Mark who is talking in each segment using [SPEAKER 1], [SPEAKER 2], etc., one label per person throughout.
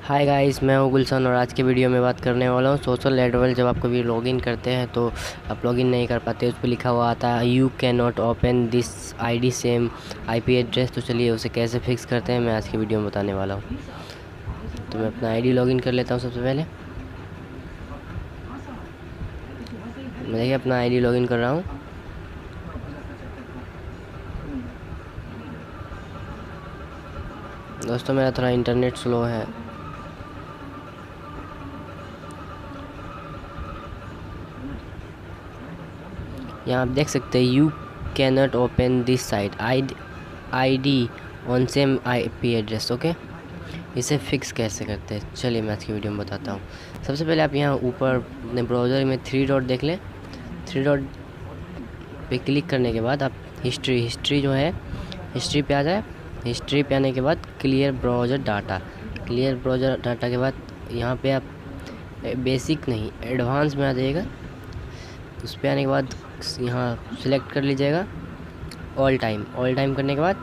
[SPEAKER 1] Hi guys, मैं हूँ गुलशन और आज के वीडियो में बात करने वाला हूँ सोशल नेटवर्क। जब आप कभी लॉगिन करते हैं तो आप लॉगिन नहीं कर पाते, उस पर लिखा हुआ आता है you can not open this ID same IP address. तो चलिए उसे कैसे फिक्स करते हैं मैं आज की वीडियो में बताने वाला हूँ। तो मैं अपना आईडी लॉगिन कर लेता हूँ। सबसे पहले मैं देखिए अपना आईडी लॉगिन कर रहा हूँ। दोस्तों मेरा थोड़ा इंटरनेट स्लो है। यहाँ आप देख सकते हैं you can not open this site ID on same IP address. Okay, इसे फिक्स कैसे करते हैं चलिए मैं आज की वीडियो में बताता हूँ। सबसे पहले आप यहाँ ऊपर अपने ब्राउज़र में 3 डॉट देख लें। 3 डॉट पे क्लिक करने के बाद आप हिस्ट्री जो है हिस्ट्री पे आ जाए। हिस्ट्री पे आने के बाद क्लियर ब्राउज़र डाटा के बाद यहाँ पे आप बेसिक नहीं एडवांस में आ जाइएगा। उस पर आने के बाद यहाँ सेलेक्ट कर लीजिएगा ऑल टाइम करने के बाद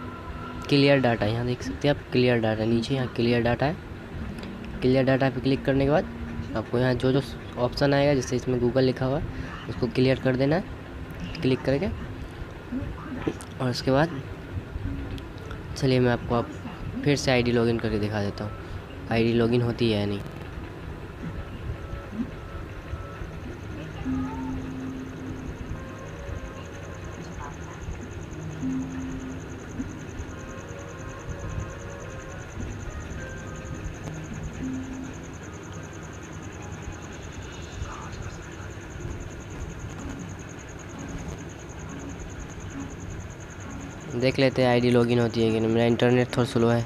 [SPEAKER 1] क्लियर डाटा। यहाँ देख सकते हैं आप क्लियर डाटा, नीचे यहाँ क्लियर डाटा है। क्लियर डाटा पे क्लिक करने के बाद आपको यहाँ जो ऑप्शन आएगा, जैसे इसमें गूगल लिखा हुआ है, उसको क्लियर कर देना है क्लिक करके। और उसके बाद चलिए मैं आपको फिर से आईडी लॉगिन करके दिखा देता हूँ आईडी लॉगिन होती है या नहीं। देख लेते हैं आईडी लॉगिन होती है कि नहीं। मेरा इंटरनेट थोड़ा स्लो है।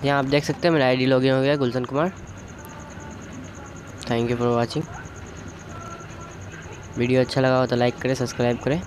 [SPEAKER 1] यहाँ आप देख सकते हैं मेरा आईडी लॉगिन हो गया Gulshan Kumar. Thank you for watching. Video अच्छा लगा हो तो लाइक करें, सब्सक्राइब करें।